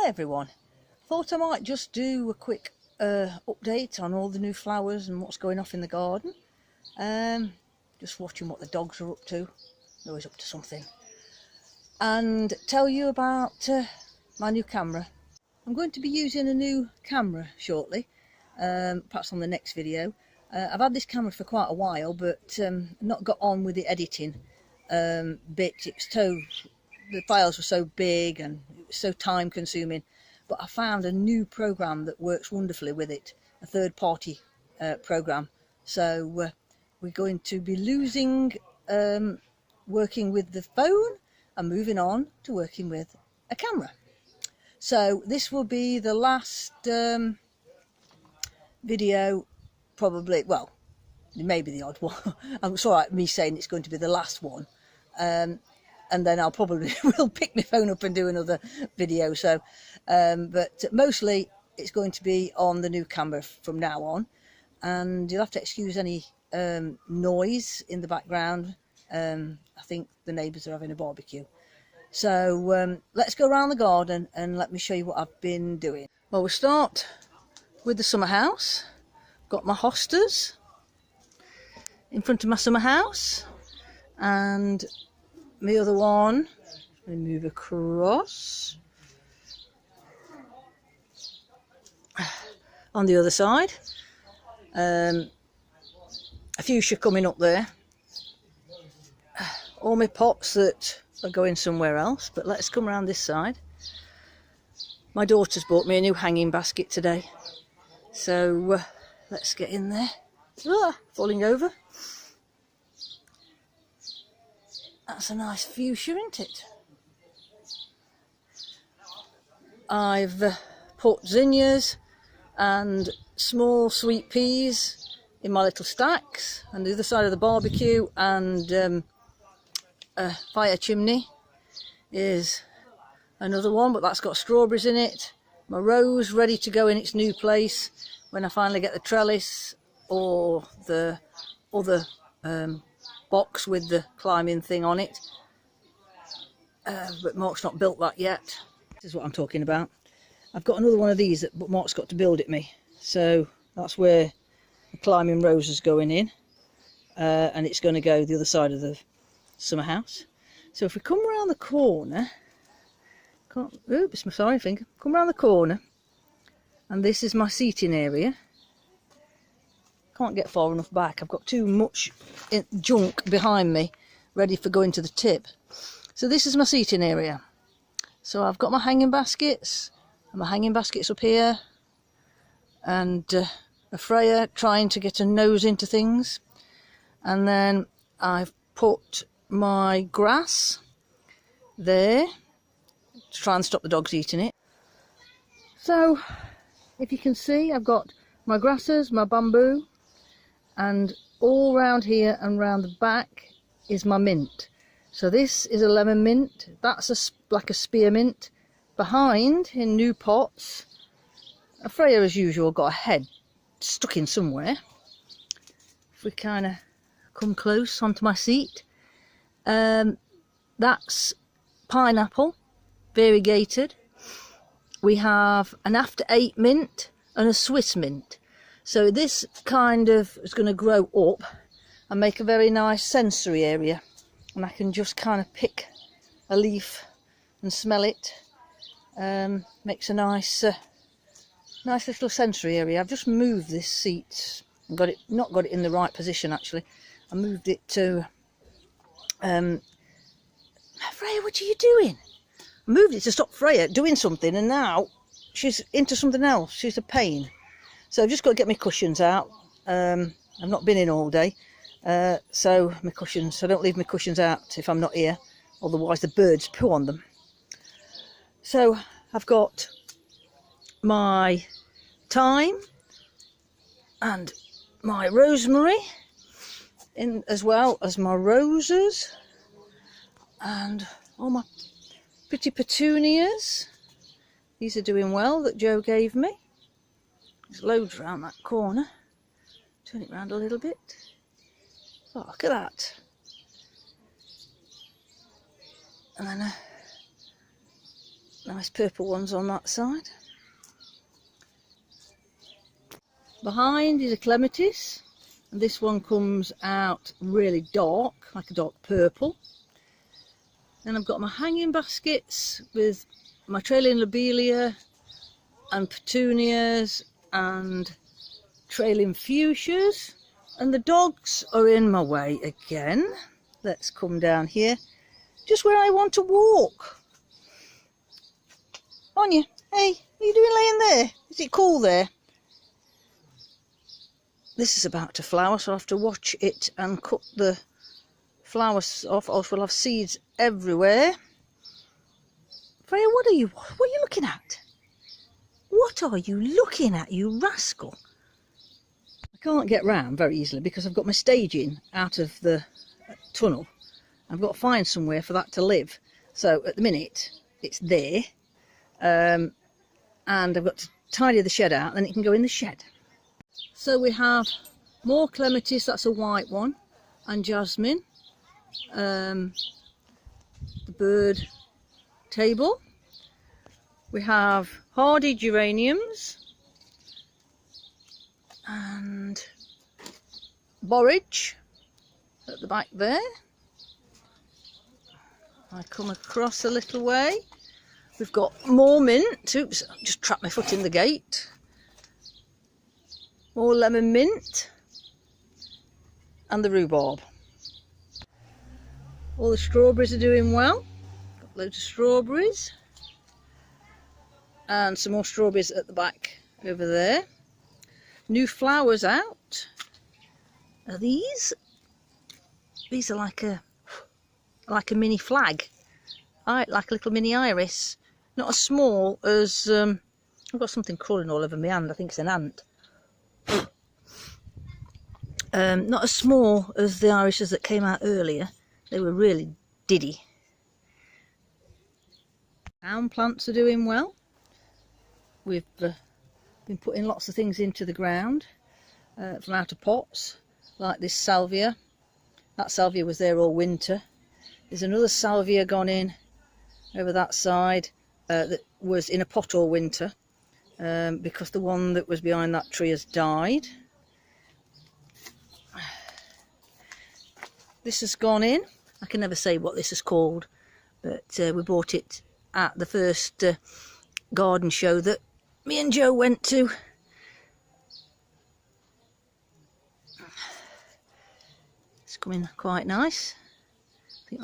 Hi everyone, thought I might just do a quick update on all the new flowers and what's going off in the garden. Just watching what the dogs are up to, they're always up to something, and tell you about my new camera. I'm going to be using a new camera shortly, perhaps on the next video. I've had this camera for quite a while, but not got on with the editing bit. The files were so big and it was so time consuming, but I found a new program that works wonderfully with it, a third-party program. So we're going to be losing working with the phone and moving on to working with a camera. So this will be the last video, probably. Well, maybe the odd one. It's all right me saying it's going to be the last one, and then I'll probably will pick my phone up and do another video. So but mostly it's going to be on the new camera from now on, and you'll have to excuse any noise in the background. I think the neighbours are having a barbecue. So let's go around the garden and let me show you what I've been doing. Well, we'll start with the summer house. Got my hostas in front of my summer house, and my other one, let me move across, on the other side. A fuchsia coming up there. All my pots that are going somewhere else, but let's come around this side. My daughter's bought me a new hanging basket today, so let's get in there. Falling over. That's a nice fuchsia, isn't it? I've put zinnias and small sweet peas in my little stacks, and the other side of the barbecue and a fire chimney is another one, but that's got strawberries in it. My rose ready to go in its new place when I finally get the trellis or the other box with the climbing thing on it, but Mark's not built that yet. This is what I'm talking about. I've got another one of these but Mark's got to build it me, so that's where the climbing rose is going in, and it's going to go the other side of the summer house. So if we come around the corner, oops, my sorry finger, come around the corner, and this is my seating area. Can't get far enough back, I've got too much junk behind me ready for going to the tip. So this is my seating area. So I've got my hanging baskets, and my hanging baskets up here, and a Freya trying to get a nose into things, and then I've put my grass there to try and stop the dogs eating it. So if you can see, I've got my grasses, my bamboo, and all round here and round the back is my mint. So this is a lemon mint, that's like a spearmint. Behind, in new pots, a Freya as usual got a head stuck in somewhere. If we kind of come close onto my seat, that's pineapple, variegated. We have an after 8 mint and a Swiss mint. So this kind of is going to grow up and make a very nice sensory area, and I can just kind of pick a leaf and smell it. Makes a nice little sensory area. I've just moved this seat and not got it in the right position actually. I moved it to Freya, what are you doing? I moved it to stop Freya doing something, and now she's into something else. She's a pain. So I've just got to get my cushions out. I've not been in all day, so my cushions, I don't leave my cushions out if I'm not here, otherwise the birds poo on them. So I've got my thyme and my rosemary in, as well as my roses and all my pretty petunias. These are doing well that Joe gave me. There's loads around that corner. Turn it round a little bit. Oh, look at that. And then Nice purple ones on that side. Behind is a clematis, and this one comes out really dark, like a dark purple. Then I've got my hanging baskets with my trailing lobelia and petunias and trailing fuchsias, and the dogs are in my way again. Let's come down here, just where I want to walk. Anya, hey, what are you doing laying there? Is it cool there? This is about to flower, so I have to watch it and cut the flowers off, else we'll have seeds everywhere. Freya, what are you looking at? What are you looking at, you rascal? I can't get round very easily because I've got my staging out of the tunnel. I've got to find somewhere for that to live. So at the minute, it's there. And I've got to tidy the shed out, then it can go in the shed. So we have more clematis, that's a white one, and jasmine. The bird table. We have hardy geraniums and borage at the back there. I come across a little way. We've got more mint. Oops, I just trapped my foot in the gate. More lemon mint and the rhubarb. All the strawberries are doing well. Got loads of strawberries. And some more strawberries at the back over there. New flowers out are these. These are like a mini flag, like a little mini iris. Not as small as I've got something crawling all over my hand. I think it's an ant. Not as small as the irises that came out earlier. They were really diddy. Town plants are doing well. We've been putting lots of things into the ground from out of pots, like this salvia. That salvia was there all winter. There's another salvia gone in over that side that was in a pot all winter because the one that was behind that tree has died. This has gone in. I can never say what this is called, but we bought it at the first garden show that me and Joe went to. It's coming quite nice. I think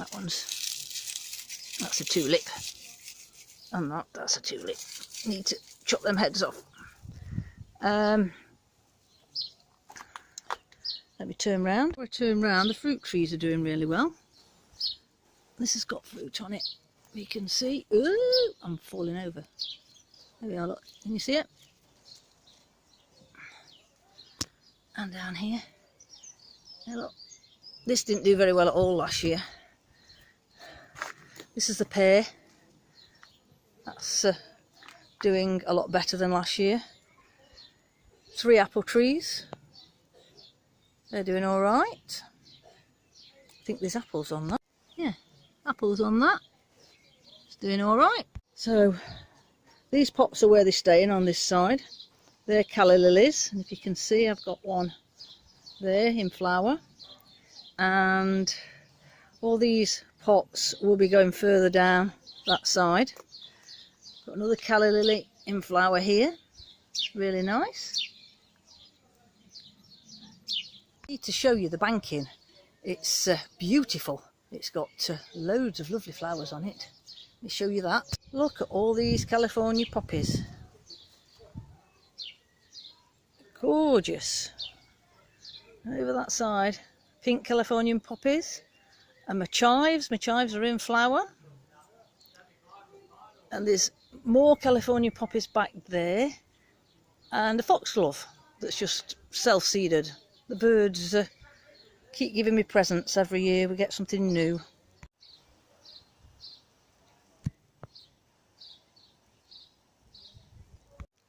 that's a tulip. And that's a tulip. Need to chop them heads off. Let me turn round. Before I turn round, the fruit trees are doing really well. This has got fruit on it. You can see. Ooh, I'm falling over. There we are, look. Can you see it? And down here. There, look. This didn't do very well at all last year. This is the pear. That's doing a lot better than last year. 3 apple trees. They're doing all right. I think there's apples on that. Yeah, apples on that. It's doing all right. So these pots are where they're staying on this side. They're calla lilies, and if you can see, I've got one there in flower. And all these pots will be going further down that side. Got another calla lily in flower here. Really nice. I need to show you the banking. It's beautiful. It's got loads of lovely flowers on it. Let me show you that. Look at all these California poppies. Gorgeous. Over that side, pink Californian poppies. And my chives are in flower. And there's more California poppies back there. And a foxglove that's just self-seeded. The birds keep giving me presents every year. We get something new.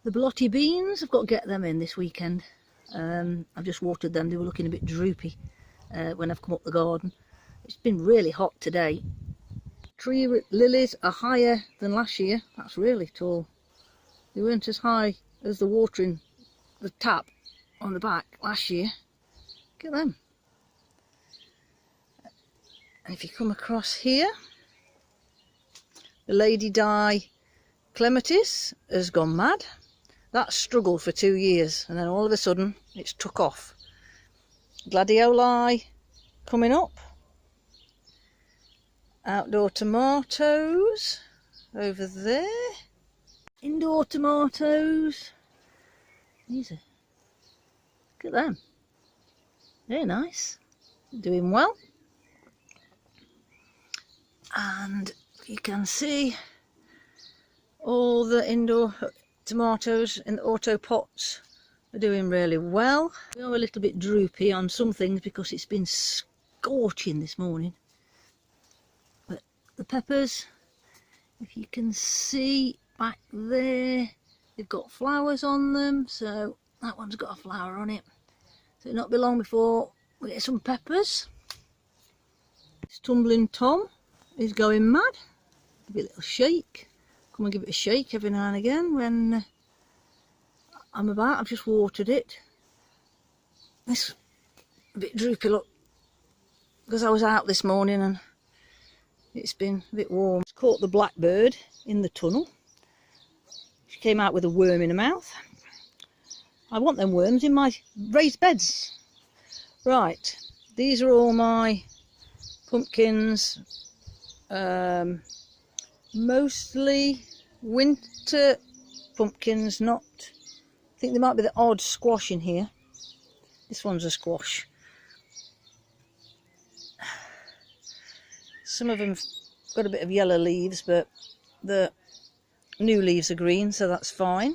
The Belotti beans, I've got to get them in this weekend. I've just watered them. They were looking a bit droopy when I've come up the garden. It's been really hot today. tree lilies are higher than last year. That's really tall. They weren't as high as the watering, the tap on the back last year. Look at them. And if you come across here, the Lady Di clematis has gone mad. That struggled for 2 years, and then all of a sudden it's took off. Gladioli coming up. Outdoor tomatoes over there. Indoor tomatoes. These are, look at them. They're nice. Doing well. And you can see all the indoor tomatoes in the auto pots are doing really well. We are a little bit droopy on some things because it's been scorching this morning. But the peppers, if you can see back there, they've got flowers on them. So that one's got a flower on it. So it'll not be long before we get some peppers. This Tumbling Tom is going mad. Give it a little shake. Come and give it a shake every now and again when I'm about. I've just watered it. This a bit droopy look because I was out this morning and it's been a bit warm. It's caught the blackbird in the tunnel. She came out with a worm in her mouth. I want them worms in my raised beds. Right, these are all my pumpkins. Mostly winter pumpkins, not, I think there might be the odd squash in here. This one's a squash. Some of them got a bit of yellow leaves, but the new leaves are green, so that's fine.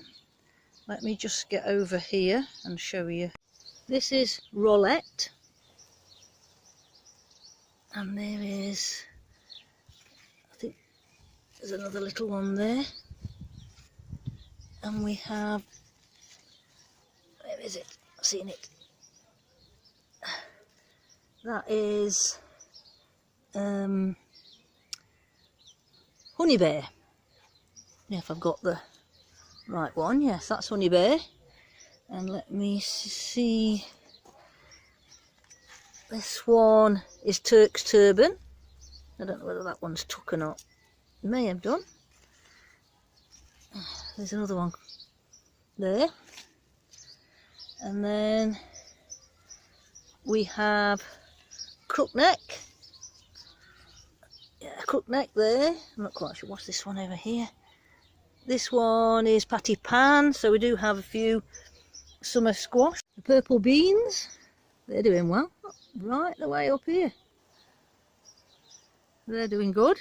Let me just get over here and show you. This is Roulette, and there is, there's another little one there, and we have, where is it? I've seen it. That is Honey Bear. Yeah, if I've got the right one, yes, that's Honey Bear. And let me see. This one is Turk's Turban. I don't know whether that one's took or not. May have done. There's another one there, and then we have Crookneck. Yeah, Crookneck there. I'm not quite sure what's this one over here. This one is Patty Pan, so we do have a few summer squash. The purple beans, they're doing well, right the way up here. They're doing good.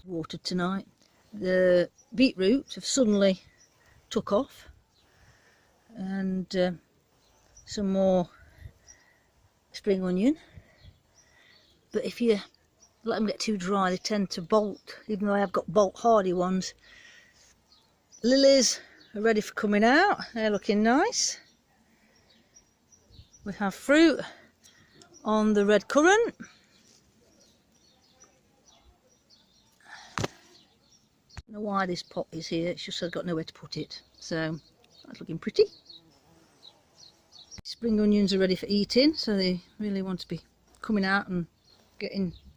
Watered tonight. The beetroot have suddenly took off, and some more spring onion, but if you let them get too dry they tend to bolt, even though I have got bolt hardy ones. Lilies are ready for coming out, they're looking nice. We have fruit on the red currant. I don't know why this pot is here, it's just I've got nowhere to put it, so that's looking pretty. Spring onions are ready for eating, so they really want to be coming out and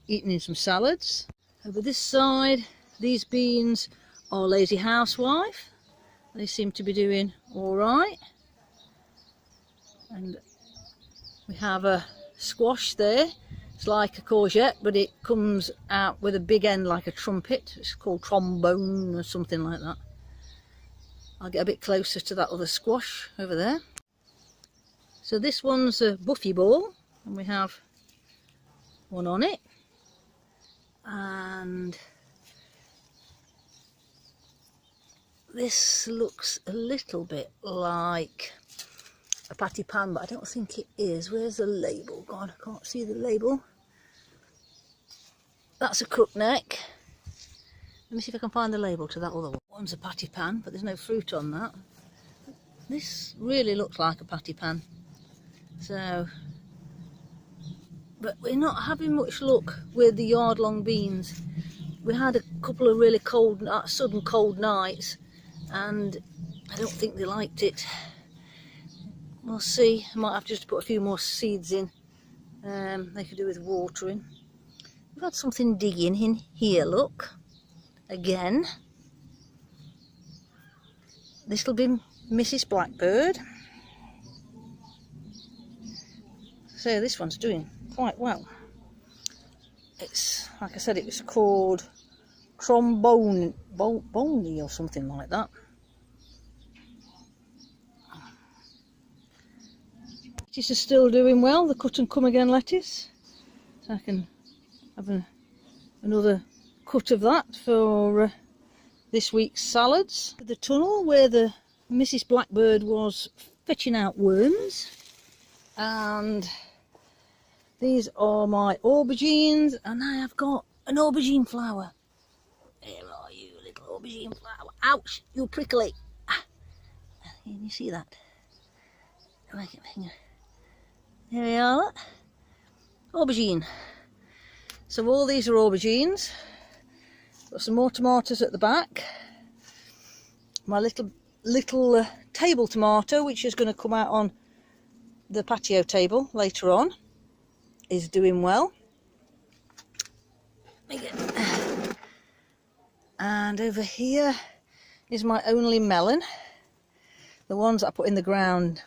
eating in some salads. Over this side, these beans are Lazy Housewife. They seem to be doing alright. And we have a squash there. It's like a courgette, but it comes out with a big end like a trumpet. It's called trombone or something like that. I'll get a bit closer to that other squash over there. So this one's a Buffy ball, and we have one on it. And this looks a little bit like a patty pan, but I don't think it is. Where's the label gone? I can't see the label. That's a Crookneck. Let me see if I can find the label to that other one. One's a patty pan, but there's no fruit on that. This really looks like a patty pan. So but we're not having much luck with the yard-long beans. We had a couple of really cold, sudden cold nights, and I don't think they liked it. We'll see. I might have to just put a few more seeds in. They could do with watering. We've had something digging in here, look. Again. This'll be Mrs. Blackbird. So this one's doing quite well. It's, like I said, it was called Trombone or something like that. Lettuce is still doing well, the cut and come again lettuce. So I can have another cut of that for this week's salads. The tunnel where the Mrs. Blackbird was fetching out worms, and these are my aubergines, and I have got an aubergine flower. Where are you, little aubergine flower? Ouch, you prickly. Can you see that? Make it finger. There we are. Aubergine. So all these are aubergines. Got some more tomatoes at the back. My little table tomato, which is going to come out on the patio table later on, is doing well. And over here is my only melon. The ones I put in the ground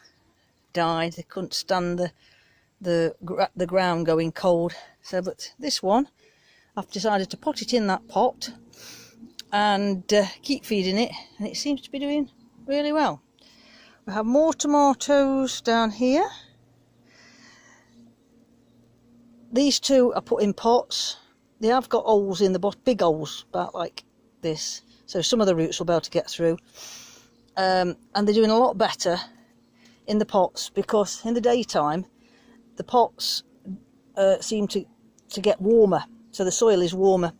died. They couldn't stand the ground going cold. So, but this one, I've decided to pot it in that pot and keep feeding it, and it seems to be doing really well. We have more tomatoes down here. These two are put in pots. They have got holes in the bottom, big holes about like this, so some of the roots will be able to get through. And they're doing a lot better in the pots, because in the daytime the pots seem to get warmer, so the soil is warmer,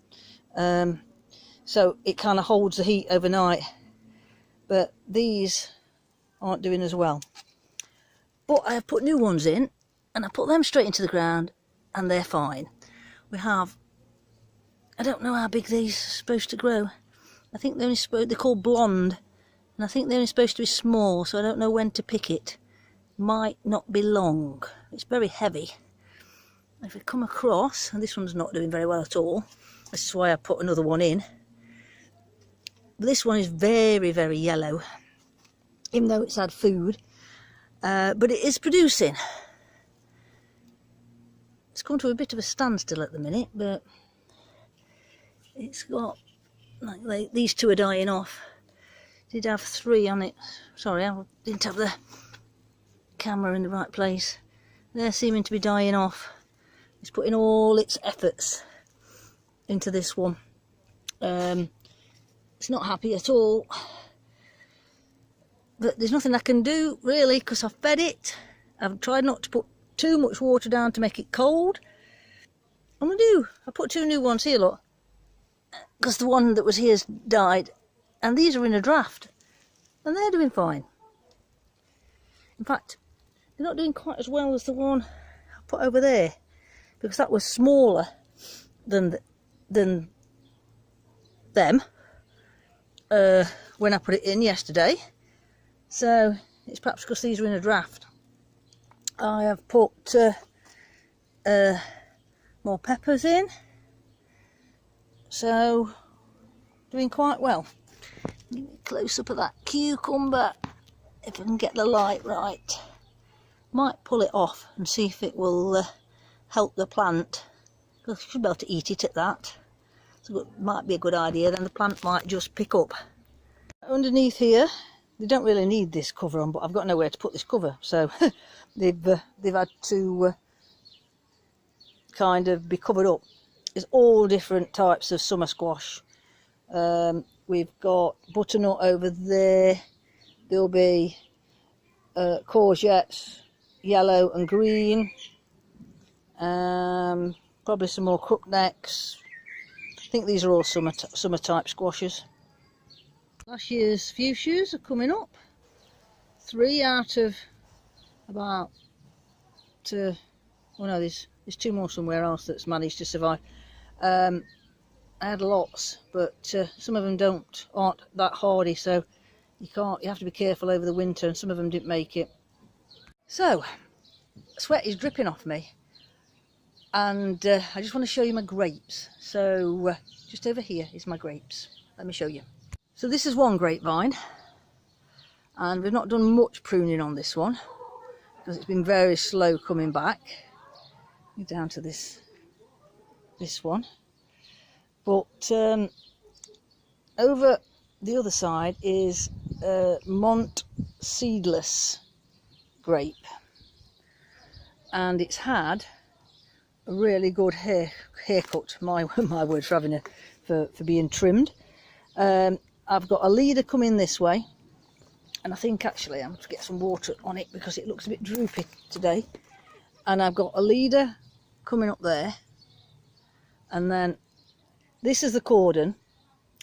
so it kind of holds the heat overnight. But these aren't doing as well. But I have put new ones in, and I put them straight into the ground, and they're fine. We have, I don't know how big these are supposed to grow. I think they're called blonde, and I think they're only supposed to be small, so I don't know when to pick it. Might not be long. It's very heavy. If we come across, and this one's not doing very well at all, this is why I put another one in. But this one is very, very yellow, even though it's had food, but it is producing. It's come to a bit of a standstill at the minute, but it's got, like, these two are dying off. Did have 3 on it. Sorry, I didn't have the camera in the right place. They're seeming to be dying off. It's putting all its efforts into this one. It's not happy at all, but there's nothing I can do really, because I've fed it. I've tried not to put too much water down to make it cold. I'm gonna do, I put 2 new ones here, look, because the one that was here's died, and these are in a draft, and they're doing fine. In fact, they're not doing quite as well as the one I put over there, because that was smaller than them when I put it in yesterday. So it's perhaps because these are in a draft. I have put more peppers in, so doing quite well. Give me a close up of that cucumber if I can get the light right. Might pull it off and see if it will help the plant, because I should be able to eat it at that. So it might be a good idea, then the plant might just pick up. Underneath here, they don't really need this cover on, but I've got nowhere to put this cover, so they've had to kind of be covered up. There's all different types of summer squash. We've got butternut over there. There'll be courgettes, yellow and green. Probably some more crooknecks. I think these are all summer type squashes. Last year's fuchsias are coming up. 3 out of about, oh no, there's There's 2 more somewhere else that's managed to survive. I had lots, but some of them aren't that hardy, so you have to be careful over the winter, and some of them didn't make it. So sweat is dripping off me, and I just want to show you my grapes. So just over here is my grapes. Let me show you. So this is one grapevine, and we've not done much pruning on this one because it's been very slow coming back. Down to this one, but over the other side is Mont seedless grape, and it's had a really good haircut. My word for having for being trimmed. I've got a leader coming this way, and I think actually I'm going to get some water on it because it looks a bit droopy today. And I've got a leader coming up there, and then this is the cordon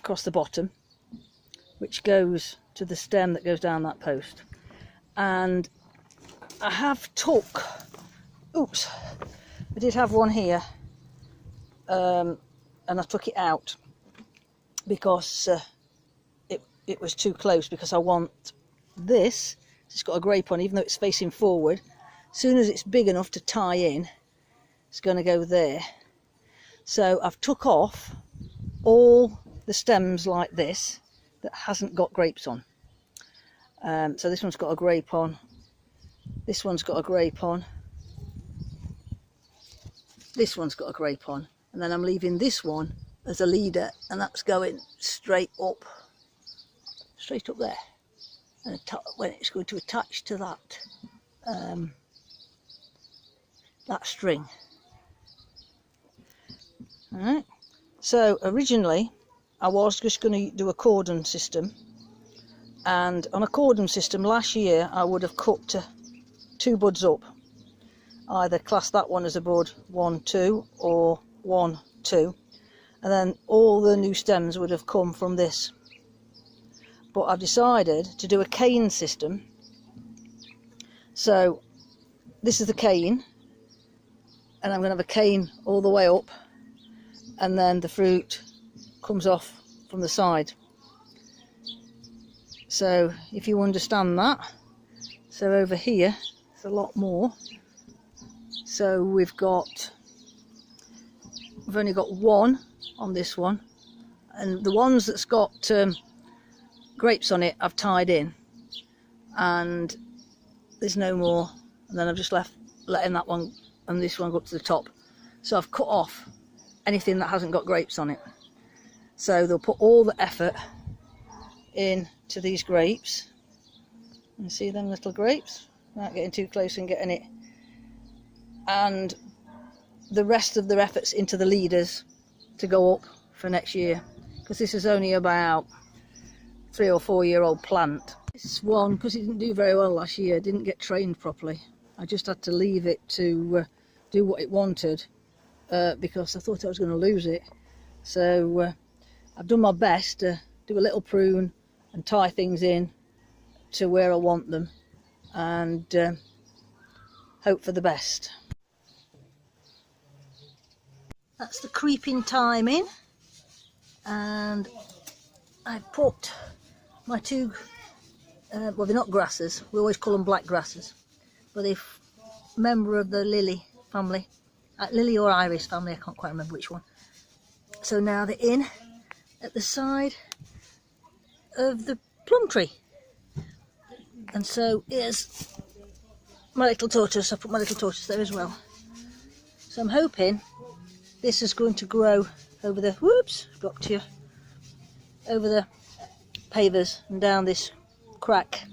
across the bottom, which goes to the stem that goes down that post. And I have I did have one here, and I took it out because it was too close, because I want this. It's got a grape on, even though it's facing forward. As soon as it's big enough to tie in, it's going to go there. So I've took off all the stems like this that hasn't got grapes on. So this one's got a grape on, this one's got a grape on, this one's got a grape on, and then I'm leaving this one as a leader, and that's going straight up there, and when it's going to attach to that that string. Alright, so originally I was just going to do a cordon system, and on a cordon system last year I would have cut 2 buds up, either class that one as a bud 1, 2 or 1, 2, and then all the new stems would have come from this. But I've decided to do a cane system. So this is the cane, and I'm going to have a cane all the way up, and then the fruit comes off from the side. So if you understand that, so over here it's a lot more. So we've only got 1 on this one, and the ones that's got grapes on it I've tied in, and there's no more, and then I've just letting that one and this one go up to the top. So I've cut off anything that hasn't got grapes on it. So they'll put all the effort into these grapes. You see them little grapes? Without getting too close and getting it. And the rest of their efforts into the leaders to go up for next year, because this is only about 3 or 4 year old plant. This one, because it didn't do very well last year, didn't get trained properly. I just had to leave it to do what it wanted, because I thought I was going to lose it. So I've done my best to do a little prune and tie things in to where I want them, and hope for the best. That's the creeping thyme in, and I put my 2 well, they're not grasses, we always call them black grasses, but they're member of the lily family, lily or iris family, I can't quite remember which one. So now they're in at the side of the plum tree, and so here's my little tortoise. I put my little tortoise there as well. So I'm hoping this is going to grow over the over the pavers and down this crack